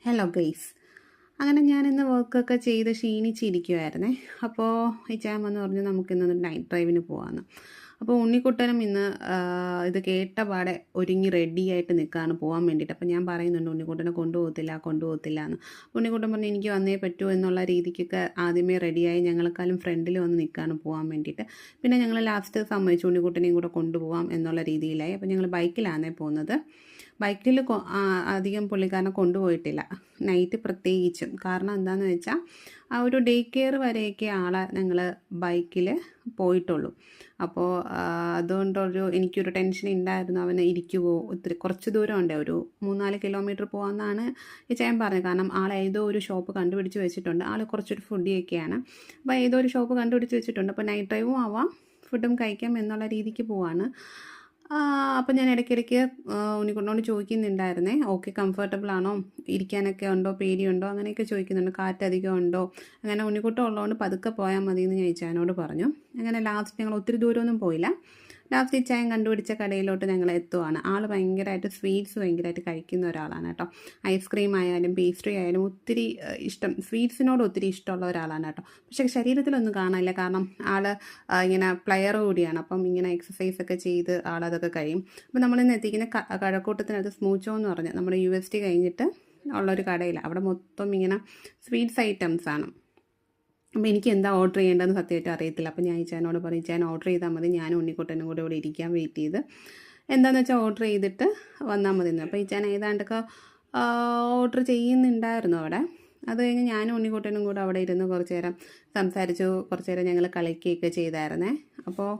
Hello guys. അങ്ങനെ ഞാനിന്ന് വർക്കൊക്കെ ചെയ്ത് ക്ഷീണിച്ചിരിക്കുമായിരുന്നേ. അപ്പോൾ ഈ ചാൻ വന്ന് പറഞ്ഞു നമുക്കിന്നൊന്ന് നൈറ്റ് ഡ്രൈവിന് പോകാമെന്ന്. അപ്പോൾ ഉണ്ണിക്കുട്ടനും ഇന്ന് ഇത് കേട്ട പാടെ ഒരുങ്ങി റെഡിയായിട്ട് നിൽക്കുകയാണ് പോകാൻ വേണ്ടിയിട്ട്. അപ്പോൾ ഞാൻ പറയുന്നുണ്ട് ഉണ്ണിക്കുട്ടനെ കൊണ്ടുപോകത്തില്ല എന്ന്. ഉണ്ണിക്കുട്ടൻ പറഞ്ഞു എനിക്ക് വന്നേ പറ്റൂ എന്നുള്ള രീതിക്കൊക്കെ ആദ്യമേ റെഡിയായി ഞങ്ങളെക്കാളും ഫ്രണ്ടിൽ വന്ന് നിൽക്കുകയാണ് പോകാൻ വേണ്ടിയിട്ട്. പിന്നെ ഞങ്ങൾ ലാസ്റ്റ് സമ്മതിച്ചു ഉണ്ണിക്കുട്ടനെയും കൂടെ കൊണ്ടുപോകാം എന്നുള്ള രീതിയിലായി. അപ്പോൾ ഞങ്ങൾ ബൈക്കിലാണേ പോകുന്നത്. ബൈക്കിൽ അധികം പുള്ളിക്കാരനെ കൊണ്ടുപോയിട്ടില്ല, നൈറ്റ് പ്രത്യേകിച്ചും. കാരണം എന്താണെന്ന് വെച്ചാൽ ആ ഒരു ഡേ കെയർ വരെയൊക്കെ ആളെ ഞങ്ങൾ ബൈക്കിൽ പോയിട്ടുള്ളൂ. അപ്പോൾ എനിക്കൊരു ടെൻഷൻ ഉണ്ടായിരുന്നു, അവന് ഇരിക്കുമോ. കുറച്ച് ദൂരം ഉണ്ട്, ഒരു 3-4 കിലോമീറ്റർ പോകാമെന്നാണ് ഈ ചേട്ടൻ പറഞ്ഞത്. കാരണം ആൾ ഏതോ ഒരു ഷോപ്പ് കണ്ടുപിടിച്ച് വെച്ചിട്ടുണ്ട്. ആൾ കുറച്ചൊരു ഫുഡിയൊക്കെയാണ്. അപ്പോൾ ഏതോ ഒരു ഷോപ്പ് കണ്ടുപിടിച്ച് വെച്ചിട്ടുണ്ട്. അപ്പോൾ നൈറ്റ് ഡ്രൈവും ആവാം, ഫുഡും കഴിക്കാം എന്നുള്ള രീതിക്ക് പോവാണ്. അപ്പം ഞാൻ ഇടയ്ക്കിടയ്ക്ക് ഉണ്ണിക്കുട്ടനോട് ചോദിക്കുന്നുണ്ടായിരുന്നേ, ഓക്കെ കംഫർട്ടബിൾ ആണോ, ഇരിക്കാനൊക്കെ ഉണ്ടോ, പേടിയുണ്ടോ, അങ്ങനെയൊക്കെ ചോദിക്കുന്നുണ്ട്. കാറ്റധികം ഉണ്ടോ, അങ്ങനെ ഉണ്ണിക്കുട്ടം ഉള്ളതുകൊണ്ട് പതുക്കെ പോയാൽ മതി എന്ന് ഞാൻ ഇച്ചായനോട് പറഞ്ഞു. അങ്ങനെ ലാസ്റ്റ് ഞങ്ങൾ ഒത്തിരി ദൂരമൊന്നും പോയില്ല. ലാസ്റ്റ് ഇച്ചായൻ കണ്ടുപിടിച്ച കടയിലോട്ട് ഞങ്ങൾ എത്തുവാണ്. ആൾ ഭയങ്കരമായിട്ട് സ്വീറ്റ്സ് ഭയങ്കരമായിട്ട് കഴിക്കുന്ന ഒരാളാണ് കേട്ടോ. ഐസ്ക്രീം ആയാലും പേസ്ട്രി ആയാലും ഒത്തിരി ഇഷ്ടം, സ്വീറ്റ്സിനോട് ഒത്തിരി ഇഷ്ടമുള്ള ഒരാളാണ് കേട്ടോ. പക്ഷേ ശരീരത്തിലൊന്നും കാണാനില്ല, കാരണം ആൾ ഇങ്ങനെ പ്ലെയർ കൂടിയാണ്. അപ്പം ഇങ്ങനെ എക്സസൈസ് ഒക്കെ ചെയ്ത് ആളതൊക്കെ കഴിയും. അപ്പം നമ്മളിന്ന് എത്തിക്കുന്ന കഴക്കൂട്ടത്തിനകത്ത് സ്മൂച്ചോ എന്ന് പറഞ്ഞ് നമ്മുടെ UST കഴിഞ്ഞിട്ട് ഉള്ളൊരു കടയില്ല. അവിടെ മൊത്തം ഇങ്ങനെ സ്വീറ്റ്സ് ഐറ്റംസ് ആണ്. അപ്പോൾ എനിക്ക് എന്താ ഓർഡർ ചെയ്യേണ്ടതെന്ന് സത്യമായിട്ട് അറിയത്തില്ല. അപ്പോൾ ഞാൻ ഇച്ചാനോട് പറയും, ഇച്ചാൻ ഓർഡർ ചെയ്താൽ മതി, ഞാനും ഉണ്ണിക്കുട്ടനും കൂടെ ഇവിടെ ഇരിക്കാൻ വെയിറ്റ് ചെയ്ത് എന്താണെന്ന് വെച്ചാൽ ഓർഡർ ചെയ്തിട്ട് വന്നാൽ മതി എന്ന്. അപ്പോൾ ഇച്ചാൻ ഏതാണ്ടൊക്കെ ഓർഡർ ചെയ്യുന്നുണ്ടായിരുന്നു അവിടെ. അത് കഴിഞ്ഞ് ഞാനും ഉണ്ണിക്കുട്ടനും കൂടെ അവിടെ ഇരുന്ന് കുറച്ച് നേരം സംസാരിച്ചു. കുറച്ച് നേരം ഞങ്ങൾ കളിക്കുകയൊക്കെ ചെയ്തായിരുന്നേ. അപ്പോൾ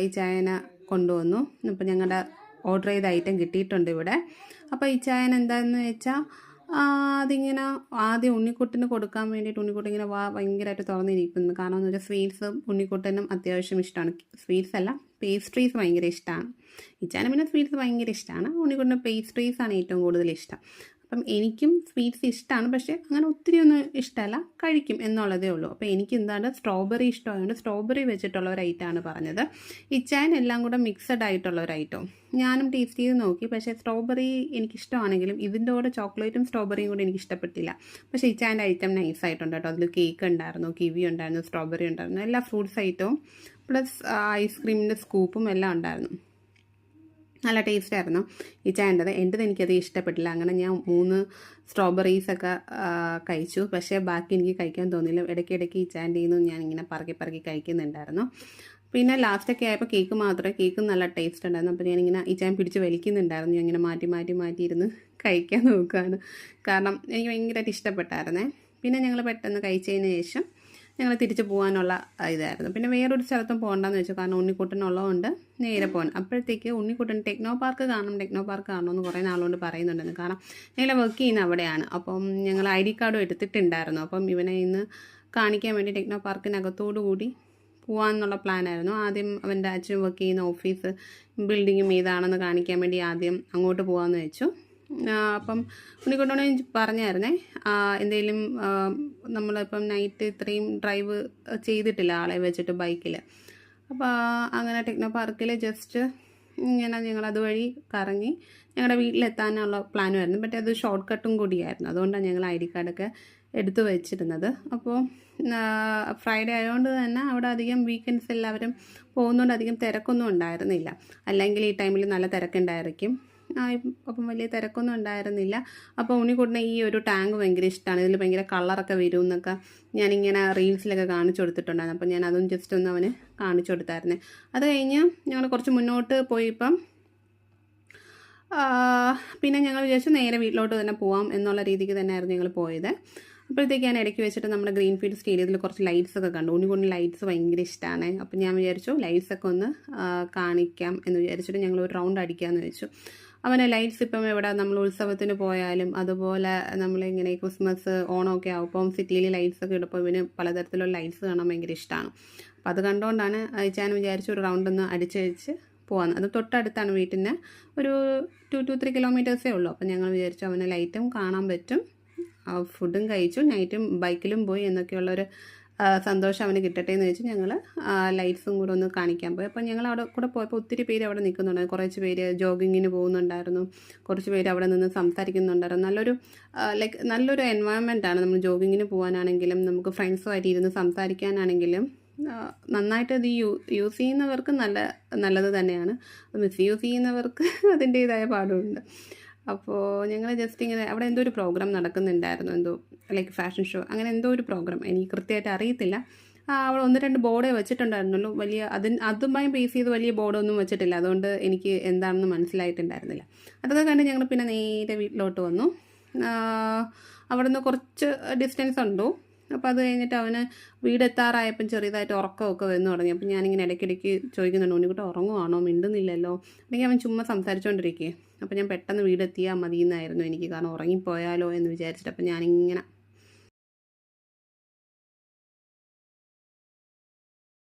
ഈ ചായനെ കൊണ്ടുവന്നു. അപ്പോൾ ഞങ്ങളുടെ ഓർഡർ ചെയ്ത ഐറ്റം കിട്ടിയിട്ടുണ്ട് ഇവിടെ. അപ്പോൾ ഈ ചായൻ എന്താണെന്ന് വെച്ചാൽ അതിങ്ങനെ ആദ്യം ഉണ്ണിക്കുട്ടന് കൊടുക്കാൻ വേണ്ടിയിട്ട് ഉണ്ണിക്കുട്ടൻ ഇങ്ങനെ ഭയങ്കരമായിട്ട് തുറന്നിരിക്കുന്നു. കാരണം എന്ന് വെച്ചാൽ സ്വീറ്റ്സ് ഉണ്ണിക്കുട്ടനും അത്യാവശ്യം ഇഷ്ടമാണ്. സ്വീറ്റ്സ് അല്ല, പേസ്ട്രീസ് ഭയങ്കര ഇഷ്ടമാണ്. ഇച്ചാനും പിന്നെ സ്വീറ്റ്സ് ഭയങ്കര ഇഷ്ടമാണ്. ഉണ്ണിക്കുട്ടന് പേസ്ട്രീസാണ് ഏറ്റവും കൂടുതൽ ഇഷ്ടം. അപ്പം എനിക്കും സ്വീറ്റ്സ് ഇഷ്ടമാണ്, പക്ഷേ അങ്ങനെ ഒത്തിരി ഒന്നും ഇഷ്ടമല്ല, കഴിക്കും എന്നുള്ളതേ ഉള്ളൂ. അപ്പോൾ എനിക്ക് എന്താണ് സ്ട്രോബെറി ഇഷ്ടമായതുകൊണ്ട് സ്ട്രോബെറി വെച്ചിട്ടുള്ള ഒരു ഐറ്റമാണ് പറഞ്ഞത്. ഇച്ചായൻ എല്ലാം കൂടെ മിക്സഡ് ആയിട്ടുള്ള ഒരു ഐറ്റം. ഞാനും ടേസ്റ്റ് ചെയ്ത് നോക്കി, പക്ഷേ സ്ട്രോബെറി എനിക്കിഷ്ടമാണെങ്കിലും ഇതിൻ്റെ കൂടെ ചോക്ലേറ്റും സ്ട്രോബെറിയും കൂടെ എനിക്ക് ഇഷ്ടപ്പെട്ടില്ല. പക്ഷേ ഇച്ചായൻ്റെ ഐറ്റം നൈസായിട്ടുണ്ട് കേട്ടോ. അതിൽ കേക്ക് ഉണ്ടായിരുന്നു, കിവി ഉണ്ടായിരുന്നു, സ്ട്രോബെറി ഉണ്ടായിരുന്നു, എല്ലാ ഫ്രൂട്ട്സ് ഐറ്റവും പ്ലസ് ഐസ്ക്രീമിൻ്റെ സ്കൂപ്പും എല്ലാം ഉണ്ടായിരുന്നു. നല്ല ടേസ്റ്റ് ആയിരുന്നു ഈ ചായൻ്റെത്. എൻ്റെത് എനിക്കത് ഇഷ്ടപ്പെട്ടില്ല. അങ്ങനെ ഞാൻ 3 സ്ട്രോബെറീസൊക്കെ കഴിച്ചു. പക്ഷേ ബാക്കി എനിക്ക് കഴിക്കാൻ തോന്നിയില്ല. ഇടയ്ക്കിടയ്ക്ക് ഈ ചായൻ്റെ നിന്ന് ഞാനിങ്ങനെ പറക്കി കഴിക്കുന്നുണ്ടായിരുന്നു. പിന്നെ ലാസ്റ്റൊക്കെ ആയപ്പോൾ കേക്ക് നല്ല ടേസ്റ്റ് ഉണ്ടായിരുന്നു. അപ്പോൾ ഞാനിങ്ങനെ ഈ ചായ പിടിച്ച് വലിക്കുന്നുണ്ടായിരുന്നു. ഞാൻ ഇങ്ങനെ മാറ്റി ഇരുന്ന് കഴിക്കാൻ നോക്കുകയാണ്. കാരണം എനിക്ക് ഭയങ്കരമായിട്ട് ഇഷ്ടപ്പെട്ടായിരുന്നേ. പിന്നെ ഞങ്ങൾ പെട്ടെന്ന് കഴിച്ചതിന് ശേഷം ഞങ്ങൾ തിരിച്ച് പോകാനുള്ള ഇതായിരുന്നു. പിന്നെ വേറൊരു സ്ഥലത്തും പോകണ്ടെന്ന് വെച്ചു, കാരണം ഉണ്ണിക്കുട്ടനുള്ളതുകൊണ്ട് നേരെ പോകണം. അപ്പോഴത്തേക്ക് ഉണ്ണിക്കുട്ടൻ ടെക്നോ പാർക്ക് കാണണമെന്ന് കുറേ നാളുകൊണ്ട് പറയുന്നുണ്ടെന്ന്. കാരണം ഞങ്ങളെ വർക്ക് ചെയ്യുന്ന അവിടെയാണ്. അപ്പം ഞങ്ങൾ ID കാർഡും എടുത്തിട്ടുണ്ടായിരുന്നു. അപ്പം ഇവനെ ഇന്ന് കാണിക്കാൻ വേണ്ടി ടെക്നോ പാർക്കിനകത്തോടു കൂടി പോകാമെന്നുള്ള പ്ലാനായിരുന്നു. ആദ്യം അവൻ്റെ അച്ഛൻ വർക്ക് ചെയ്യുന്ന ഓഫീസ് ബിൽഡിങ്ങും ഏതാണെന്ന് കാണിക്കാൻ വേണ്ടി ആദ്യം അങ്ങോട്ട് പോകാമെന്ന് വെച്ചു. അപ്പം ഉണ്ണിക്കുട്ടനോട് ഞാൻ പറഞ്ഞായിരുന്നേ, എന്തെങ്കിലും നമ്മളിപ്പം നൈറ്റ് ഇത്രയും ഡ്രൈവ് ചെയ്തിട്ടില്ല ആളെ വെച്ചിട്ട് ബൈക്കിൽ. അപ്പോൾ അങ്ങനെ ടെക്നോ പാർക്കിൽ ജസ്റ്റ് ഇങ്ങനെ ഞങ്ങൾ അതുവഴി കറങ്ങി ഞങ്ങളുടെ വീട്ടിലെത്താനുള്ള പ്ലാനുമായിരുന്നു. ബട്ട് അത് ഷോർട്ട് കട്ടും കൂടിയായിരുന്നു. അതുകൊണ്ടാണ് ഞങ്ങൾ ID കാർഡൊക്കെ എടുത്തു വെച്ചിരുന്നത്. അപ്പോൾ ഫ്രൈഡേ ആയതുകൊണ്ട് തന്നെ അവിടെ അധികം വീക്കെൻഡ്സ് എല്ലാവരും പോകുന്നതുകൊണ്ട് അധികം തിരക്കൊന്നും ഉണ്ടായിരുന്നില്ല. അല്ലെങ്കിൽ ഈ ടൈമിൽ നല്ല തിരക്കുണ്ടായിരിക്കും. അപ്പം വലിയ തിരക്കൊന്നും ഉണ്ടായിരുന്നില്ല. അപ്പോൾ ഉണ്ണിക്കുട്ടനെ ഈ ഒരു ടാങ്ക് ഭയങ്കര ഇഷ്ടമാണ്. ഇതിൽ ഭയങ്കര കളറൊക്കെ വരും എന്നൊക്കെ ഞാനിങ്ങനെ റീൽസിലൊക്കെ കാണിച്ചു കൊടുത്തിട്ടുണ്ടായിരുന്നു. അപ്പം ഞാൻ അതും ജസ്റ്റ് ഒന്ന് അവന് കാണിച്ചു കൊടുത്തായിരുന്നു. അത് കഴിഞ്ഞ് ഞങ്ങൾ കുറച്ച് മുന്നോട്ട് പോയിപ്പം പിന്നെ ഞങ്ങൾ വിചാരിച്ചു നേരെ വീട്ടിലോട്ട് തന്നെ പോവാം എന്നുള്ള രീതിക്ക് തന്നെയായിരുന്നു ഞങ്ങൾ പോയത്. അപ്പോഴത്തേക്ക് ഞാൻ ഇടയ്ക്ക് വെച്ചിട്ട് നമ്മുടെ ഗ്രീൻഫീൽഡ് സ്റ്റേഡിയത്തിൽ കുറച്ച് ലൈറ്റ്സൊക്കെ കണ്ടു. ഉണ്ണിക്കുട്ടന് ലൈറ്റ്സ് ഭയങ്കര ഇഷ്ടമാണ്. അപ്പം ഞാൻ വിചാരിച്ചു ലൈറ്റ്സൊക്കെ ഒന്ന് കാണിക്കാം എന്ന് വിചാരിച്ചിട്ട് ഞങ്ങൾ ഒരു റൗണ്ട് അടിക്കാമെന്ന് വെച്ചു. അവനെ ലൈറ്റ്സ് ഇപ്പം എവിടെ നമ്മൾ ഉത്സവത്തിന് പോയാലും അതുപോലെ നമ്മളിങ്ങനെ ക്രിസ്മസ് ഓണമൊക്കെ ആവുമ്പം സിറ്റിയിൽ ലൈറ്റ്സൊക്കെ ഇടുമ്പോൾ ഇവന് പലതരത്തിലുള്ള ലൈറ്റ്സ് കാണാൻ ഭയങ്കര ഇഷ്ടമാണ്. അപ്പോൾ അത് കണ്ടുകൊണ്ടാണ് ഞാൻ വിചാരിച്ചു ഒരു റൗണ്ടൊന്ന് അടിച്ച് പോകാമെന്ന്. അത് തൊട്ടടുത്താണ് വീട്ടിന്, ഒരു 2 to 3 കിലോമീറ്റേഴ്സേ ഉള്ളൂ. അപ്പം ഞങ്ങൾ വിചാരിച്ചു അവന് ലൈറ്റും കാണാൻ പറ്റും, ഫുഡും കഴിച്ചു, നൈറ്റും ബൈക്കിലും പോയി എന്നൊക്കെയുള്ളൊരു സന്തോഷം അവന് കിട്ടട്ടെ എന്ന് വെച്ച് ഞങ്ങൾ ലൈറ്റ്സും കൂടെ ഒന്ന് കാണിക്കാൻ പോയി. അപ്പോൾ ഞങ്ങൾ അവിടെ കൂടെ പോയപ്പോൾ ഒത്തിരി പേര് അവിടെ നിൽക്കുന്നുണ്ടായിരുന്നു. കുറച്ച് പേര് ജോഗിങ്ങിന് പോകുന്നുണ്ടായിരുന്നു, കുറച്ച് പേര് അവിടെ നിന്ന് സംസാരിക്കുന്നുണ്ടായിരുന്നു. നല്ലൊരു എൻവയോൺമെൻറ്റാണ്. നമ്മൾ ജോഗിങ്ങിന് പോകാനാണെങ്കിലും നമുക്ക് ഫ്രണ്ട്സുമായിട്ട് ഇരുന്ന് സംസാരിക്കാനാണെങ്കിലും നന്നായിട്ട് ഇത് യൂസ് ചെയ്യുന്നവർക്ക് നല്ലത് തന്നെയാണ്. മിസ്യൂസ് ചെയ്യുന്നവർക്ക് അതിൻ്റേതായ പാടുണ്ട്. അപ്പോൾ ഞങ്ങൾ ജസ്റ്റ് ഇങ്ങനെ അവിടെ എന്തോ ഒരു പ്രോഗ്രാം നടക്കുന്നുണ്ടായിരുന്നു, എന്തോ ഫാഷൻ ഷോ അങ്ങനെ എന്തോ ഒരു പ്രോഗ്രാം, എനിക്ക് കൃത്യമായിട്ട് അറിയത്തില്ല. അവിടെ 1-2 ബോർഡേ വെച്ചിട്ടുണ്ടായിരുന്നുള്ളൂ, അതുമായി ബേസ് ചെയ്ത് വലിയ ബോർഡൊന്നും വെച്ചിട്ടില്ല. അതുകൊണ്ട് എനിക്ക് എന്താണെന്ന് മനസ്സിലായിട്ടുണ്ടായിരുന്നില്ല. അതൊക്കെ കണ്ട് ഞങ്ങൾ പിന്നെ നേരെ വീട്ടിലോട്ട് വന്നു. അവിടെ നിന്ന് കുറച്ച് ഡിസ്റ്റൻസ് ഉണ്ടോ. അപ്പോൾ അത് കഴിഞ്ഞിട്ട് അവന് വീടെത്താറായപ്പം ചെറിയതായിട്ട് ഉറക്കമൊക്കെ വന്നു തുടങ്ങി. അപ്പോൾ ഞാനിങ്ങനെ ഇടയ്ക്കിടയ്ക്ക് ചോദിക്കുന്നുണ്ട്, ഉണ്ണിക്കുട്ടൻ ഉറങ്ങുവാണോ, മിണ്ടുന്നില്ലല്ലോ, അല്ലെങ്കിൽ അവൻ ചുമ്മാ സംസാരിച്ചുകൊണ്ടിരിക്കുകയെ. അപ്പോൾ ഞാൻ പെട്ടെന്ന് വീടെത്തിയാൽ മതി എന്നായിരുന്നു എനിക്ക്, കാരണം ഉറങ്ങിപ്പോയാലോ എന്ന് വിചാരിച്ചിട്ട്. അപ്പോൾ ഞാനിങ്ങനെ